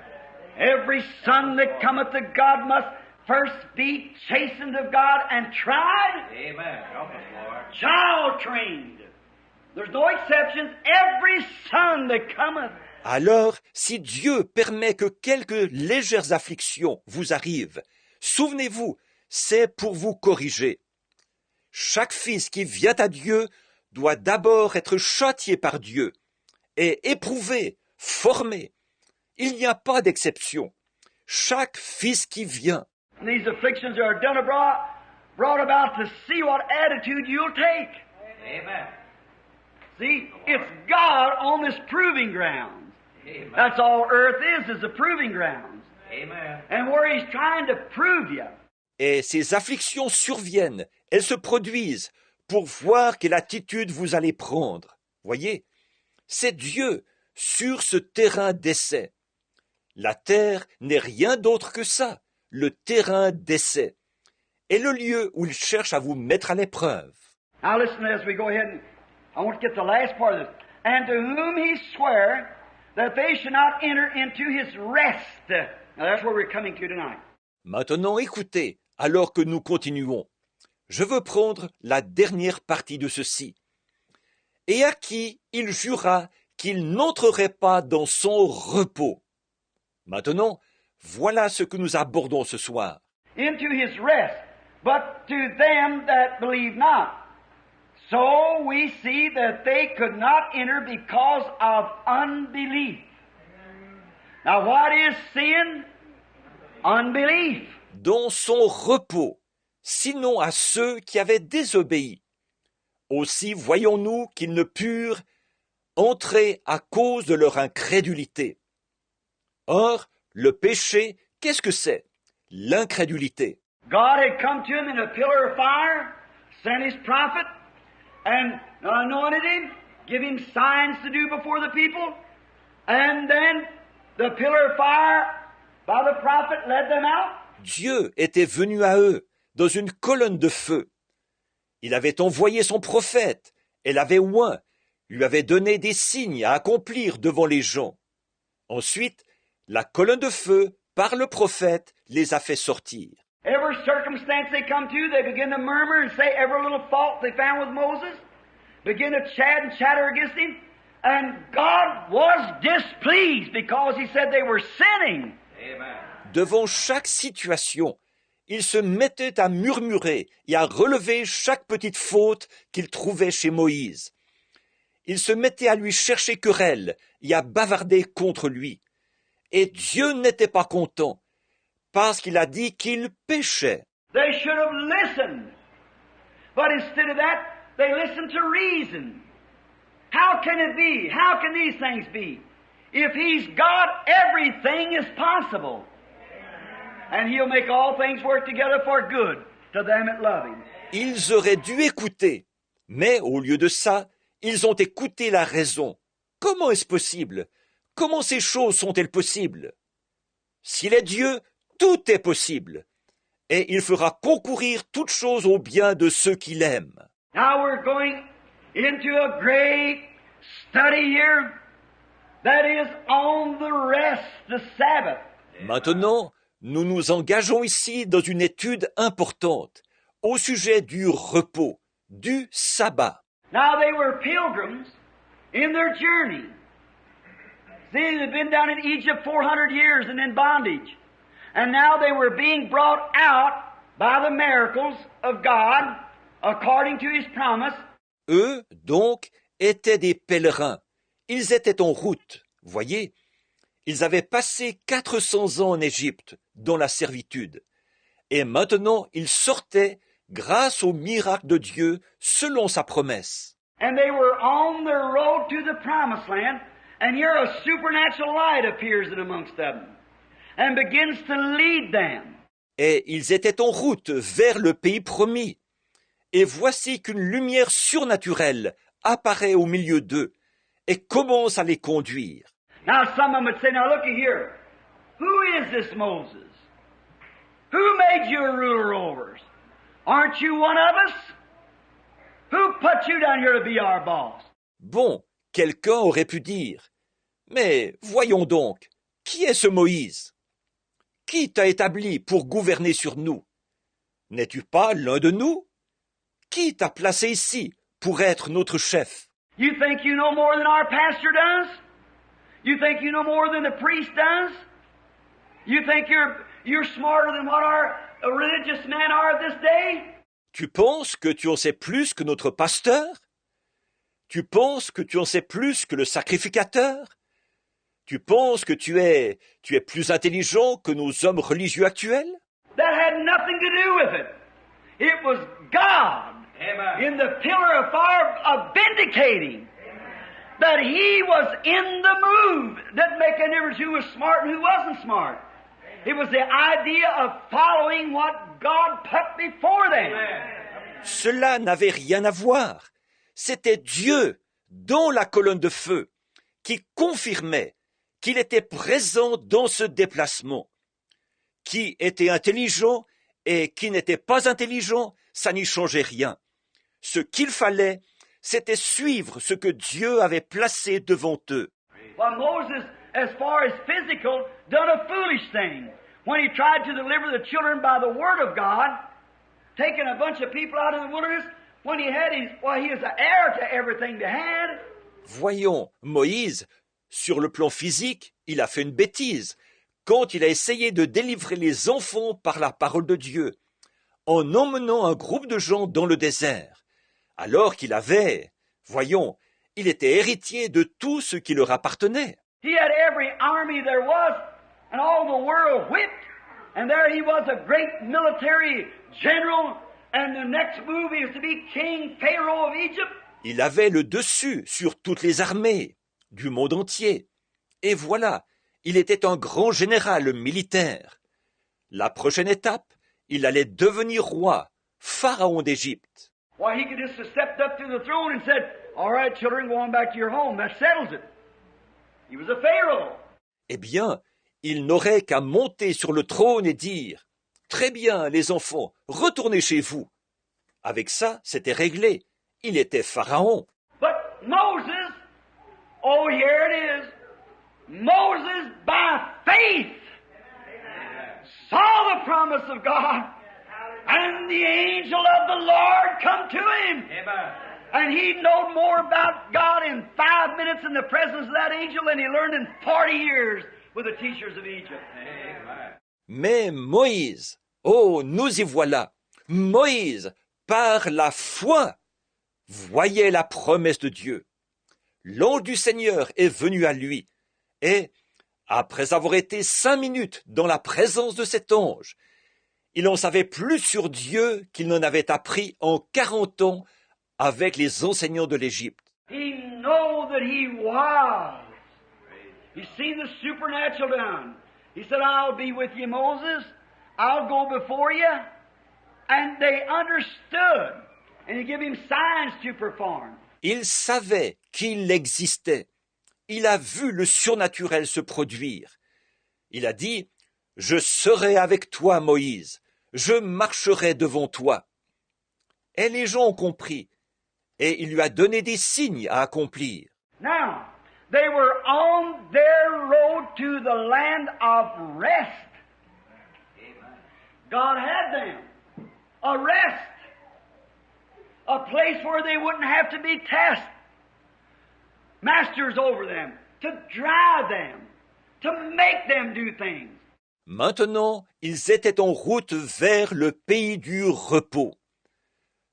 Every son that cometh to God must first be chastened of God and tried, Amen. Help us, Lord. child trained. There's no exceptions. Every son that cometh. Alors, si Dieu permet que quelques légères afflictions vous arrivent, souvenez-vous, c'est pour vous corriger. Chaque fils qui vient à Dieu doit d'abord être châtié par Dieu et éprouvé, formé. Il n'y a pas d'exception. Chaque fils qui vient. These afflictions are done brought about to see what attitude you'll take. Amen. See, it's God on this proving ground. Amen. That's all earth is a proving ground. Amen. And where He's trying to prove you. Et ces afflictions surviennent, elles se produisent pour voir quelle attitude vous allez prendre. Voyez, c'est Dieu sur ce terrain d'essai. La terre n'est rien d'autre que ça, le terrain d'essai, et le lieu où il cherche à vous mettre à l'épreuve. Now listen as we go ahead and I want to get the last part of this. And to whom He sware that they should not enter into His rest. Now that's where we're coming to tonight. Maintenant écoutez, alors que nous continuons. Je veux prendre la dernière partie de ceci. Et à qui il jura qu'il n'entrerait pas dans son repos. Maintenant, voilà ce que nous abordons ce soir. Into His rest, but to them that believe not. So we see that they could not enter because of unbelief. Now what is sin? Unbelief. Dans son repos, sinon à ceux qui avaient désobéi. Aussi voyons-nous qu'ils ne purent entrer à cause de leur incrédulité. Or, le péché, qu'est-ce que c'est? L'incrédulité. God had come to him in a pillar of fire, sent His prophet, and anointed him, give him signs to do before the people, and then the pillar of fire by the prophet led them out. Dieu était venu à eux dans une colonne de feu. Il avait envoyé son prophète et l'avait oint, lui avait donné des signes à accomplir devant les gens. Ensuite, la colonne de feu, par le prophète, les a fait sortir. Every circumstance they come to, they begin to murmur and say every little fault they found with Moses, begin to chat and chatter against him, and God was displeased because He said they were sinning. Amen. Devant chaque situation, ils se mettaient à murmurer et à relever chaque petite faute qu'ils trouvaient chez Moïse. Ils se mettaient à lui chercher querelle et à bavarder contre lui. Et Dieu n'était pas content, parce qu'il a dit qu'il péchait. They should have listened. But instead of that, they listened to reason. How can it be? How can these things be? If He's God, everything is possible. And He'll make all things work together for good to them that love Him. Ils auraient dû écouter, mais au lieu de ça, ils ont écouté la raison. Comment est-ce possible? Comment ces choses sont-elles possibles? S'il est Dieu, tout est possible. Et il fera concourir toutes choses au bien de ceux qui l'aiment. Now we're going into a great study here that is on the rest, the Sabbath. Maintenant, nous nous engageons ici dans une étude importante au sujet du repos, du sabbat. Now they were pilgrims in their journey. See, they'd been down in Egypt 400 years and in bondage. And now they were being brought out by the miracles of God according to His promise. Eux, donc, étaient des pèlerins. Ils étaient en route, voyez. Ils avaient passé 400 ans en Égypte, dans la servitude. Et maintenant, ils sortaient grâce au miracle de Dieu selon sa promesse. And they were on their road to the promised land, and here a supernatural light appears in amongst them and begins to lead them. Et ils étaient en route vers le pays promis. Et voici qu'une lumière surnaturelle apparaît au milieu d'eux et commence à les conduire. Now some of them would say, now looky here, who is this Moses? Who made you a ruler over us? Aren't you one of us? Who put you down here to be our boss? Bon, quelqu'un aurait pu dire, mais voyons donc, qui est ce Moïse? Qui t'a établi pour gouverner sur nous? N'es-tu pas l'un de nous? Qui t'a placé ici pour être notre chef? You think you know more than our pastor does? You think you know more than the priest does? You think you're smarter than what our religious men are this day? Tu penses que tu en sais plus que notre pasteur? Tu penses que tu en sais plus que le sacrificateur? Tu penses que tu es plus intelligent que nos hommes religieux actuels? That had nothing to do with it. It was God in the pillar of fire of vindicating that He was in the move. Didn't make any difference who was smart and who wasn't smart. It was the idea of following what God put before them. Cela n'avait rien à voir. C'était Dieu, dans la colonne de feu, qui confirmait qu'il était présent dans ce déplacement. Qui était intelligent et qui n'était pas intelligent, ça n'y changeait rien. Ce qu'il fallait, c'était suivre ce que Dieu avait placé devant eux. Well, Moses, as far as physical, done a foolish thing. When he tried to deliver the children by the word of God, taking a bunch of people out of the wilderness, when he had he was the heir to everything they had. Voyons, Moïse, sur le plan physique, il a fait une bêtise quand il a essayé de délivrer les enfants par la parole de Dieu, en emmenant un groupe de gens dans le désert, alors qu'il avait, voyons, il était héritier de tout ce qui leur appartenait. He had every army there was, and all the world whipped, and there he was, a great military general, and the next move is to be King Pharaoh of Egypt. Il avait le dessus sur toutes les armées du monde entier. Et voilà, il était un grand général militaire. La prochaine étape, il allait devenir roi, pharaon d'Égypte. Why, he could just have stepped up to the throne and said, all right, children, go on back to your home. That settles it. He was a Pharaoh. Eh bien, il n'aurait qu'à monter sur le trône et dire « Très bien, les enfants, retournez chez vous ». Avec ça, c'était réglé. Il était pharaon. But Moses, oh, here it is. Moses, by faith, saw the promise of God, and the angel of the Lord come to him. And he knowed more about God in 5 minutes in the presence of that angel than he learned in 40 years with the teachers of Egypt. Mais Moïse, oh, nous y voilà. Moïse, par la foi, voyait la promesse de Dieu. L'ange du Seigneur est venu à lui, et Après avoir été 5 minutes dans la présence de cet ange, il en savait plus sur Dieu qu'il n'en avait appris en 40 ans avec les enseignants de l'Égypte. He knew that he was. He seen the supernatural done. He said, I'll be with you, Moses. I'll go before you. And they understood. And he gave him signs to perform. Il savait qu'il existait. Il a vu le surnaturel se produire. Il a dit, « Je serai avec toi, Moïse. Je marcherai devant toi. » Et les gens ont compris. Et il lui a donné des signes à accomplir. Now, they were on their road to the land of rest. God had them. A rest. A place where they wouldn't have to be tasked. Masters over them. To drive them. To make them do things. Maintenant, ils étaient en route vers le pays du repos.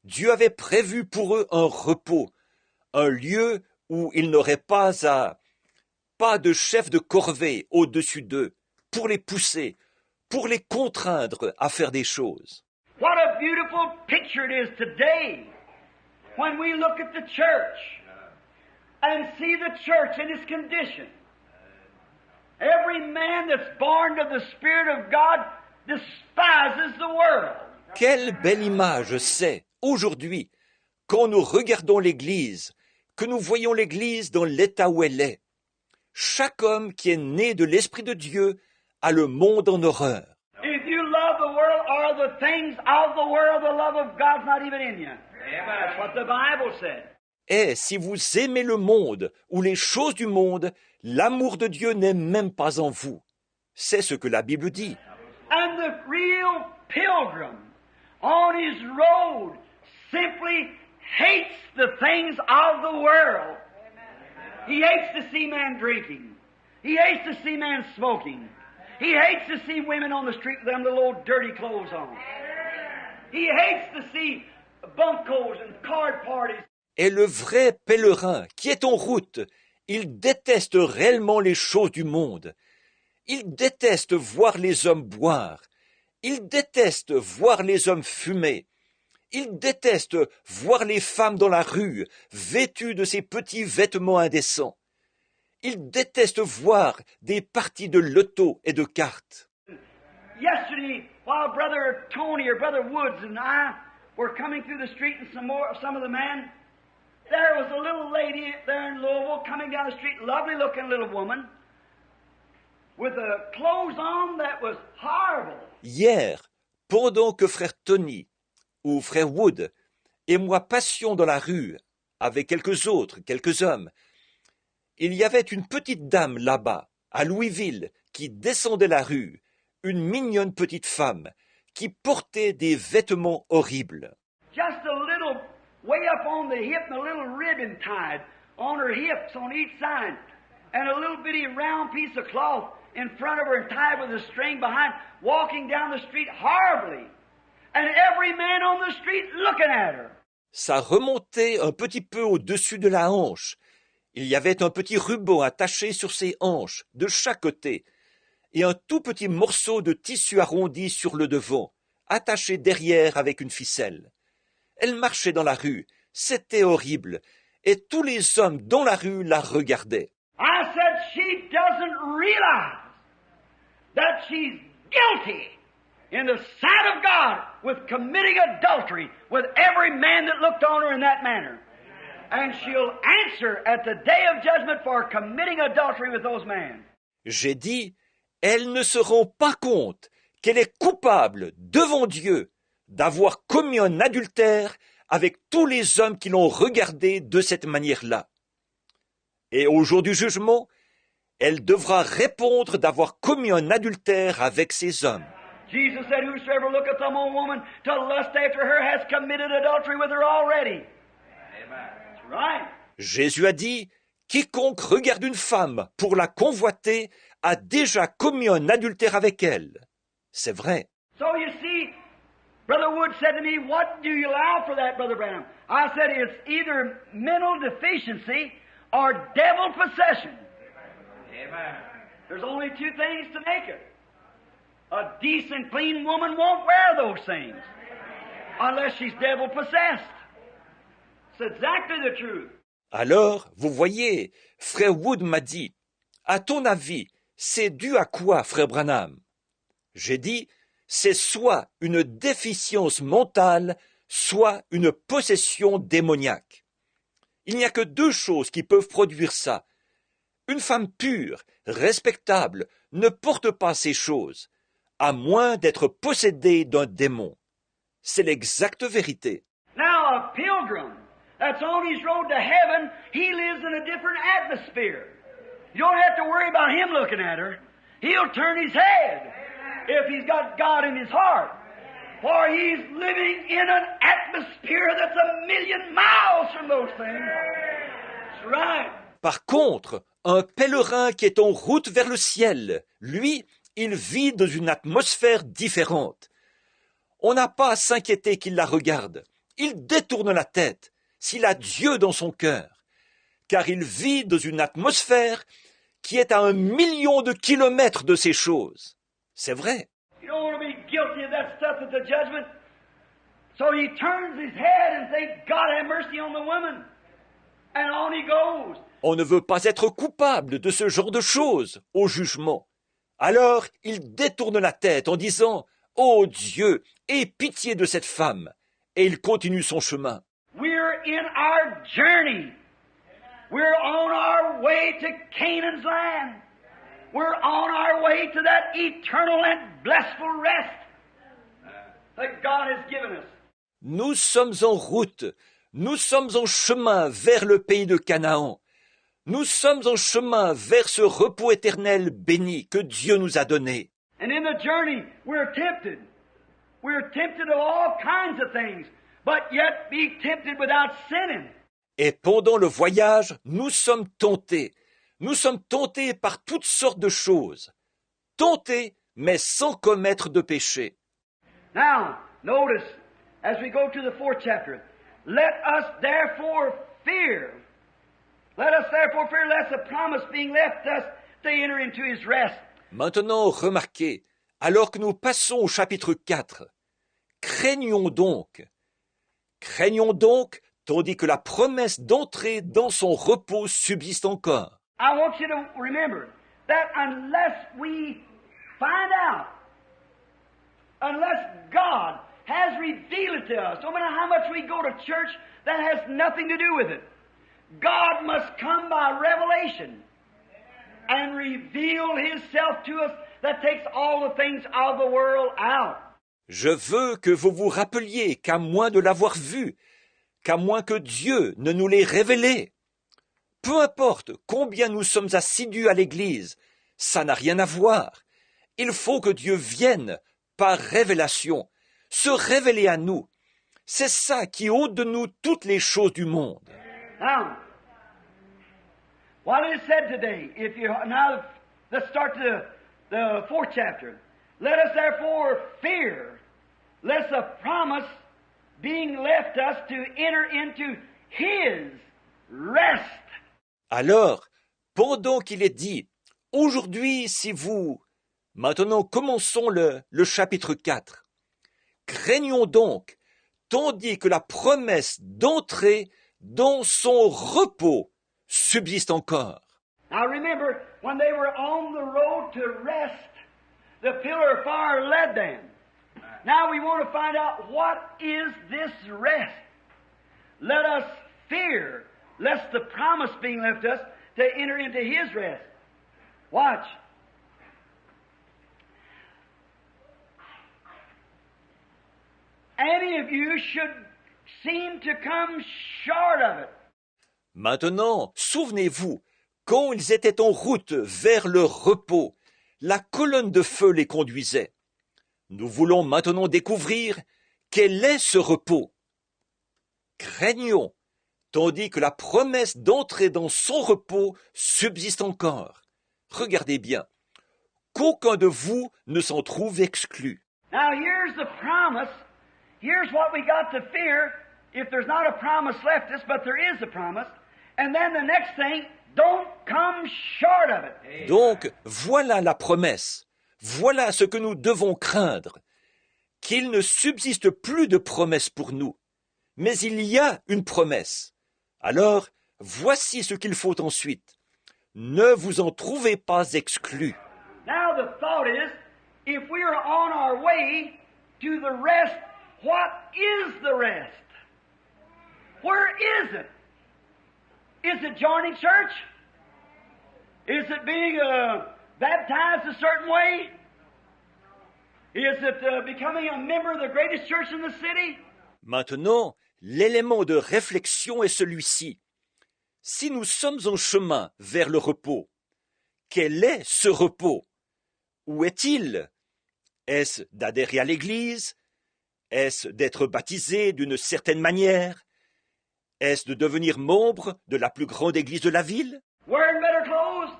Dieu avait prévu pour eux un repos, un lieu où ils n'auraient pas de chef de corvée au-dessus d'eux, pour les pousser, pour les contraindre à faire des choses. What a beautiful picture it is today when we look at the church and see the church in its condition. Every man that's born of the Spirit of God despises the world. Quelle belle image c'est, aujourd'hui, quand nous regardons l'Église, que nous voyons l'Église dans l'état où elle est. Chaque homme qui est né de l'Esprit de Dieu a le monde en horreur. If you love the world or the things of the world, the love of God's not even in you. That's what the Bible said. Et si vous aimez le monde ou les choses du monde, l'amour de Dieu n'est même pas en vous. C'est ce que la Bible dit. And the real pilgrim on his road simply hates the things of the world. He hates to see man drinking. He hates to see man smoking. He hates to see women on the street with them little old dirty clothes on. He hates to see bunkos and card parties. Et le vrai pèlerin qui est en route, il déteste réellement les choses du monde. Il déteste voir les hommes boire. Il déteste voir les hommes fumer. Il déteste voir les femmes dans la rue, vêtues de ces petits vêtements indécents. Il déteste voir des parties de loto et de cartes. Yesterday, while Brother Tony or Brother Woods and I were coming through the street and some of the men, there was a little lady there in Louisville coming down the street, lovely looking little woman, with clothes on that was horrible. Hier, pendant que frère Tony ou frère Wood et moi passions dans la rue avec quelques autres, quelques hommes, il y avait une petite dame là-bas, à Louisville, qui descendait la rue, une mignonne petite femme, qui portait des vêtements horribles. Just a little way up on the hip and a little ribbon tied on her hips on each side, and a little bitty round piece of cloth in front of her and tied with a string behind, walking down the street horribly, and every man on the street looking at her. Ça remontait un petit peu au-dessus de la hanche. Il y avait un petit ruban attaché sur ses hanches, de chaque côté, et un tout petit morceau de tissu arrondi sur le devant, attaché derrière avec une ficelle. Elle marchait dans la rue, c'était horrible, et tous les hommes dans la rue la regardaient. I said she doesn't realize that she's guilty in the sight of God with committing adultery with every man that looked on her in that manner. And she'll answer at the day of judgment for committing adultery with those men. J'ai dit, elle ne se rend pas compte qu'elle est coupable devant Dieu d'avoir commis un adultère avec tous les hommes qui l'ont regardée de cette manière-là. Et au jour du jugement, elle devra répondre d'avoir commis un adultère avec ces hommes. Jesus said, whosoever looketh on a woman to lust after her has committed adultery with her already. That's right. Jésus a dit, quiconque regarde une femme pour la convoiter a déjà commis un adultère avec elle. C'est vrai. So you see, Brother Wood said to me, what do you allow for that, Brother Branham? I said, it's either mental deficiency or devil possession. Amen. There's only two things to make it. A decent, clean woman won't wear those things unless she's devil possessed. It's exactly the truth. Alors, vous voyez, frère Wood m'a dit, à ton avis, c'est dû à quoi, frère Branham? J'ai dit, c'est soit une déficience mentale, soit une possession démoniaque. Il n'y a que deux choses qui peuvent produire ça. Une femme pure, respectable, ne porte pas ces choses, à moins d'être possédée d'un démon. C'est l'exacte vérité. Now, a pilgrim that's on his road to heaven, he lives in a different atmosphere. You don't have to worry about him looking at her. He'll turn his head if he's got God in his heart. For he's living in an atmosphere that's 1,000,000 miles from those things. That's right. Par contre, un pèlerin qui est en route vers le ciel, lui, il vit dans une atmosphère différente. On n'a pas à s'inquiéter qu'il la regarde. Il détourne la tête s'il a Dieu dans son cœur, car il vit dans une atmosphère qui est à 1,000,000 de kilomètres de ces choses. C'est vrai. You don't want to be guilty of that stuff at the judgment. So he turns his head and says, God have mercy on the woman. And on he goes. On ne veut pas être coupable de ce genre de choses au jugement. Alors il détourne la tête en disant « Oh Dieu, aie pitié de cette femme !» et il continue son chemin. We're in our journey. We're on our way to Canaan's land. We're on our way to that eternal and blissful rest that God has given us. Nous sommes en route, nous sommes en chemin vers le pays de Canaan. Nous sommes en chemin vers ce repos éternel béni que Dieu nous a donné. And in the journey, we're tempted. We're tempted of all kinds of things, but yet be tempted without sinning. Et pendant le voyage, nous sommes tentés. Nous sommes tentés par toutes sortes de choses. Tentés, mais sans commettre de péché. Now, notice, as we go to the 4th chapter, let us therefore fear. Let us therefore fear lest the promise being left us to enter into his rest. Maintenant, remarquez, alors que nous passons au chapitre 4, craignons donc, tandis que la promesse d'entrer dans son repos subsiste encore. I want you to remember that unless we find out, unless God has revealed it to us, no matter how much we go to church, that has nothing to do with it. God must come by revelation and reveal Himself to us that takes all the things of the world out. Je veux que vous vous rappeliez qu'à moins de l'avoir vu, qu'à moins que Dieu ne nous l'ait révélé, peu importe combien nous sommes assidus à l'Église, ça n'a rien à voir. Il faut que Dieu vienne, par révélation, se révéler à nous. C'est ça qui ôte de nous toutes les choses du monde. Now, what is said today, now let's start the 4th chapter. Let us therefore fear, lest the promise being left us to enter into His rest. Alors, pendant qu'il est dit, aujourd'hui, si vous... Maintenant, commençons le chapitre 4. Craignons donc, tandis que la promesse d'entrer dans son repos subsiste encore. Now remember, when they were on the road to rest, the pillar of fire led them. Now we want to find out what is this rest. Let us fear, lest the promise being left us to enter into His rest. Watch. Any of you should seem to come short of it. Maintenant, souvenez-vous, quand ils étaient en route vers le repos, la colonne de feu les conduisait. Nous voulons maintenant découvrir quel est ce repos. Craignons, tandis que la promesse d'entrer dans son repos subsiste encore. Regardez bien, qu'aucun de vous ne s'en trouve exclu. Now here's the promise. Here's what we got to fear if there's not a promise left us, but there is a promise. And then the next thing, Don't come short of it. Donc, voilà la promesse. Voilà ce que nous devons craindre. Qu'il ne subsiste plus de promesse pour nous. Mais il y a une promesse. Alors, voici ce qu'il faut ensuite. Ne vous en trouvez pas exclus. Now the thought is, if we are on our way to the rest, what is the rest? Where is it? Is it joining church? Is it being baptized a certain way? Is it becoming a member of the greatest church in the city? Maintenant, l'élément de réflexion est celui-ci. Si nous sommes en chemin vers le repos, quel est ce repos? Où est-il? Est-ce d'adhérer à l'Église? Est-ce d'être baptisé d'une certaine manière? Est-ce de devenir membre de la plus grande église de la ville? Wearing better clothes?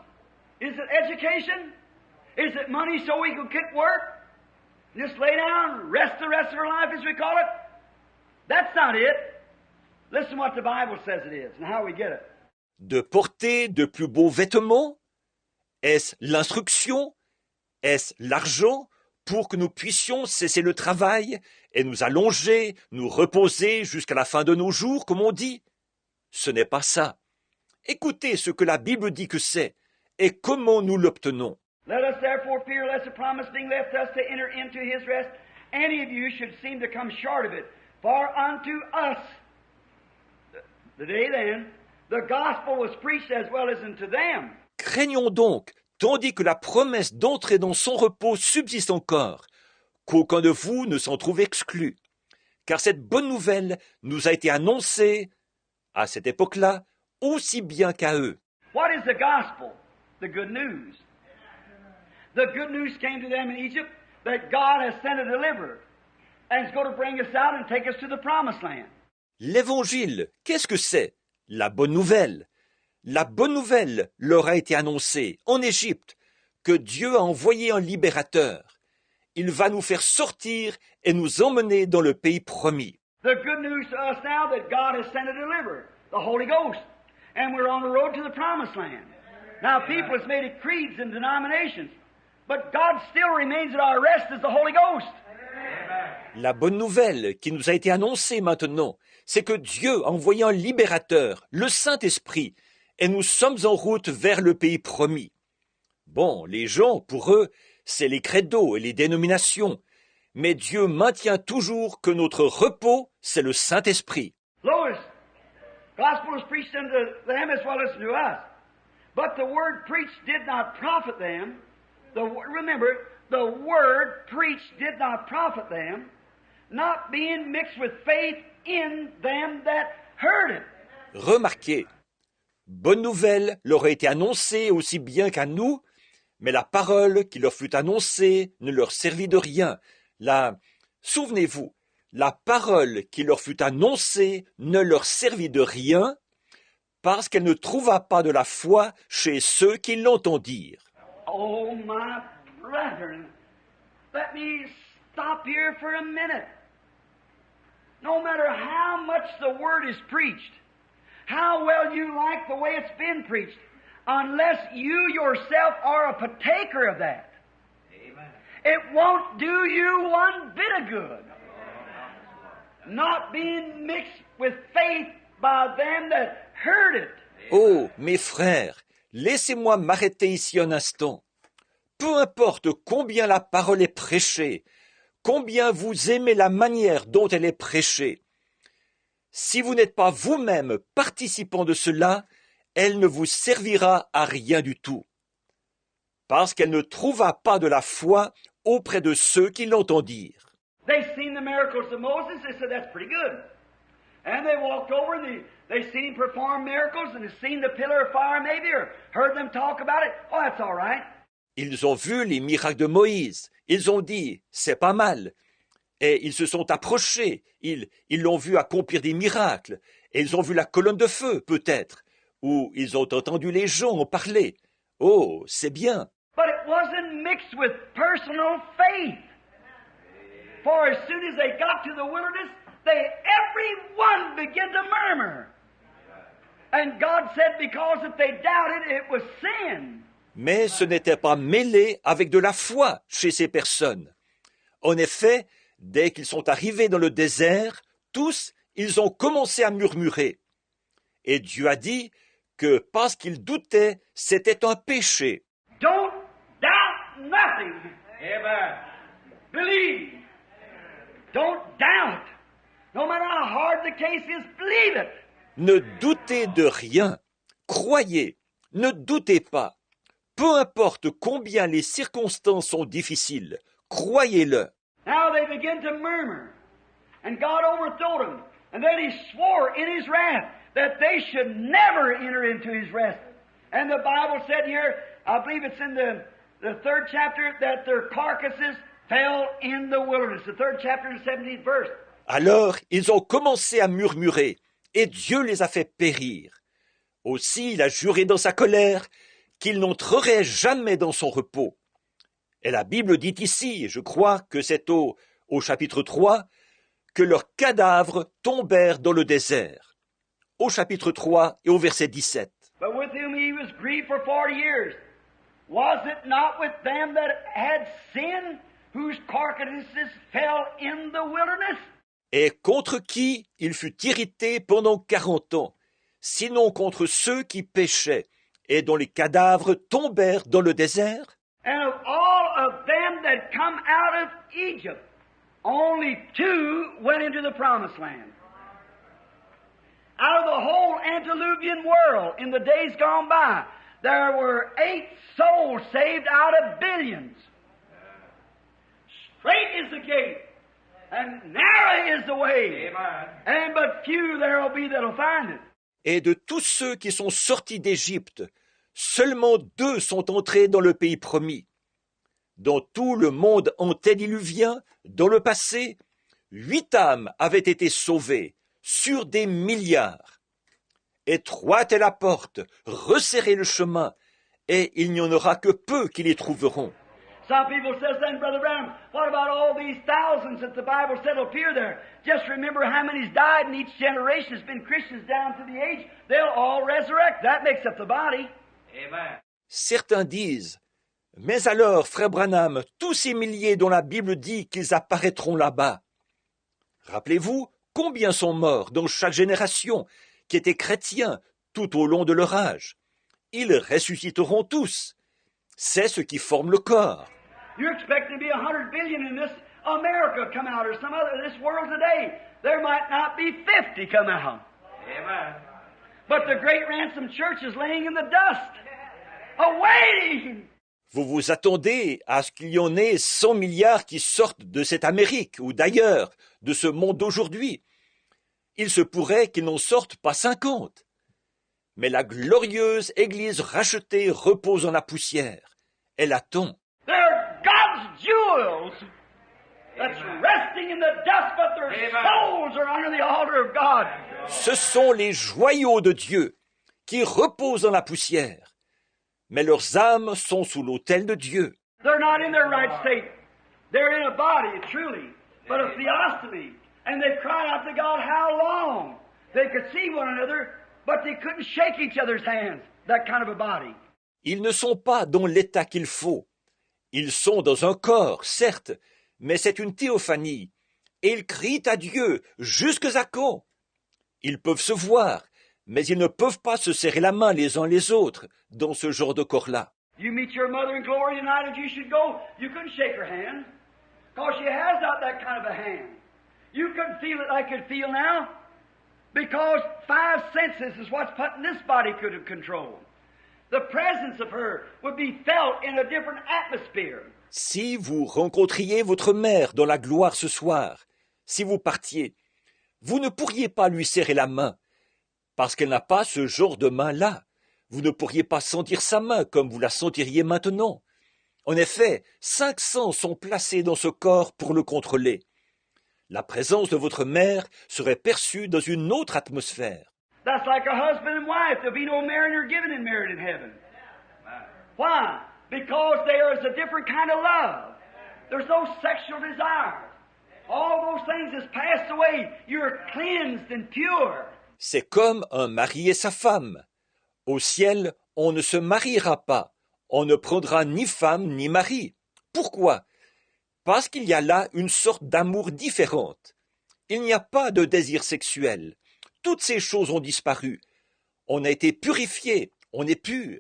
Is it education? Is it money so we can quit work? Just lay down, rest the rest of our life as we call it? That's not it. Listen what the Bible says it is and how we get it. De porter de plus beaux vêtements? Est-ce l'instruction? Est-ce l'argent pour que nous puissions cesser le travail et nous allonger, nous reposer jusqu'à la fin de nos jours, comme on dit? Ce n'est pas ça. Écoutez ce que la Bible dit que c'est et comment nous l'obtenons. Let us therefore fear lest the promise being left us to enter into his rest, any of you should seem to come short of it. For unto us, the day then, the gospel was preached as well as unto them. Craignons donc, tandis que la promesse d'entrer dans son repos subsiste encore, qu'aucun de vous ne s'en trouve exclu. Car cette bonne nouvelle nous a été annoncée, à cette époque-là, aussi bien qu'à eux. What is the gospel? The good news. The good news came to them in Egypt that God has sent a deliverer and is going to bring us out and take us to the promised land. L'évangile, qu'est-ce que c'est? La bonne nouvelle. La bonne nouvelle leur a été annoncée en Égypte que Dieu a envoyé un libérateur. Il va nous faire sortir et nous emmener dans le pays promis. The good news to us now that God has sent a deliverer, the Holy Ghost, and we're on the road to the promised land. Now people has made it creeds and denominations, but God still remains at our rest as the Holy Ghost. La bonne nouvelle qui nous a été annoncée maintenant, c'est que Dieu a envoyé un libérateur, le Saint-Esprit, et nous sommes en route vers le pays promis. Bon, les gens, pour eux, c'est les credos et les dénominations, mais Dieu maintient toujours que notre repos, c'est le Saint-Esprit. Lois, gospel was preached unto them as well as to us, but the word preached did not profit them. Remember, the word preached did not profit them, not being mixed with faith in them that heard it. Remarquez, bonne nouvelle leur a été annoncée aussi bien qu'à nous, mais la parole qui leur fut annoncée ne leur servit de rien. Souvenez-vous, la parole qui leur fut annoncée ne leur servit de rien parce qu'elle ne trouva pas de la foi chez ceux qui l'entendirent. Oh, my brethren, let me stop here for a minute. No matter how much the word is preached, how well you like the way it's been preached, unless you yourself are a partaker of that, Amen. it won't do you one bit of good. Not being mixed with faith by them that heard it. Oh, mes frères, laissez-moi m'arrêter ici un instant. Peu importe combien la parole est prêchée, combien vous aimez la manière dont elle est prêchée, si vous n'êtes pas vous-même participant de cela, elle ne vous servira à rien du tout. Parce qu'elle ne trouva pas de la foi auprès de ceux qui l'entendirent. They seen the miracles of Moses, they said, that's pretty good. And they walked over and they seen him perform miracles and they seen the pillar of fire maybe or heard them talk about it. Oh, that's all right. Ils ont vu les miracles de Moïse. Ils ont dit, c'est pas mal. Et ils se sont approchés. Ils l'ont vu accomplir des miracles. Et ils ont vu la colonne de feu, peut-être. Ou ils ont entendu les gens en parler. Oh, c'est bien. But it wasn't mixed with personal faith. For as soon as they got to the wilderness, everyone began to murmur. And God said because if they doubted, it was sin. Mais ce n'était pas mêlé avec de la foi chez ces personnes. En effet, dès qu'ils sont arrivés dans le désert, tous, ils ont commencé à murmurer. Et Dieu a dit que parce qu'ils doutaient, c'était un péché. Don't doubt nothing. Amen. Believe. Don't doubt. No matter how hard the case is, believe it. Ne doutez de rien. Croyez. Ne doutez pas. Peu importe combien les circonstances sont difficiles, croyez-le. Now they begin to murmur. And God overthrew them. And then He swore in His wrath that they should never enter into His rest. And the Bible said here, I believe it's in the third chapter, that their carcasses fell in the wilderness. The third chapter and the 17th verse. Alors ils ont commencé à murmurer, et Dieu les a fait périr. Aussi il a juré dans sa colère qu'ils n'entreraient jamais dans son repos. Et la Bible dit ici, je crois que c'est au chapitre 3, que leurs cadavres tombèrent dans le désert. Au chapitre 3 et au verset 17. But with whom He was grieved for 40 years. Was it not with them that had sinned, whose carcasses fell in the wilderness? Et contre qui il fut irrité pendant 40 ans, sinon contre ceux qui péchaient, et dont les cadavres tombèrent dans le désert? And of all of them that come out of Egypt, only 2 went into the promised land. Out of the whole antediluvian world in the days gone by, there were 8 souls saved out of billions. Straight is the gate, and narrow is the way, Amen. and but few there will be that'll find it. Et de tous ceux qui sont sortis d'Égypte, seulement 2 sont entrés dans le pays promis. Dans tout le monde antédiluvien, dans le passé, 8 âmes avaient été sauvées, sur des milliards. Étroite est la porte, resserrez le chemin, et il n'y en aura que peu qui les trouveront. Some people says then, Brother Branham, what about all these thousands that the Bible said will appear there? Just remember how many's died in each generation has been Christians down through the age. They'll all resurrect. That makes up the body. Amen. Certains disent, mais alors, frère Branham, tous ces milliers dont la Bible dit qu'ils apparaîtront là-bas. Rappelez-vous combien sont morts dans chaque génération qui étaient chrétiens tout au long de leur âge. Ils ressusciteront tous. C'est ce qui forme le corps. You're expecting to be 100 billion in this America come out or some other this world today. There might not be 50 come out. Amen. But the great ransom church is laying in the dust, awaiting. Vous vous attendez à ce qu'il y en ait 100 milliards qui sortent de cette Amérique ou d'ailleurs, de ce monde d'aujourd'hui. Il se pourrait qu'ils n'en sortent pas 50. Mais la glorieuse Église rachetée repose en la poussière. Elle attend. They're God's jewels that's resting in the dust, but their Amen. souls are under the altar of God. Ce sont les joyaux de Dieu qui reposent en la poussière. Mais leurs âmes sont sous l'autel de Dieu. They're not in their right state. They're in a body, truly, but a theostomy. And they cried out to God, how long? They could see one another, but they couldn't shake each other's hands. That kind of a body. Ils ne sont pas dans l'état qu'il faut. Ils sont dans un corps, certes, mais c'est une théophanie. Et ils crient à Dieu, jusque à quand? Ils peuvent se voir, mais ils ne peuvent pas se serrer la main les uns les autres dans ce genre de corps-là. You meet your mother in glory tonight as you should go. You couldn't shake her hand, because she has not that kind of a hand. You couldn't feel it like you feel now, because 5 senses is what's putting this body could control. The presence of her would be felt in a different atmosphere. Si vous rencontriez votre mère dans la gloire ce soir, si vous partiez, vous ne pourriez pas lui serrer la main, parce qu'elle n'a pas ce genre de main-là. Vous ne pourriez pas sentir sa main comme vous la sentiriez maintenant. En effet, 5 sens sont placés dans ce corps pour le contrôler. La présence de votre mère serait perçue dans une autre atmosphère. That's like a husband and wife. There'll be no marrying or giving in married in heaven. Why? Because there is a different kind of love. There's no sexual desire. All those things has passed away. You're cleansed and pure. c'est comme un mari et sa femme. Au ciel, on ne se mariera pas, on ne prendra ni femme ni mari. Pourquoi? Parce qu'il y a là une sorte d'amour différente. Il n'y a pas de désir sexuel. Toutes ces choses ont disparu. On a été purifié, on est pur.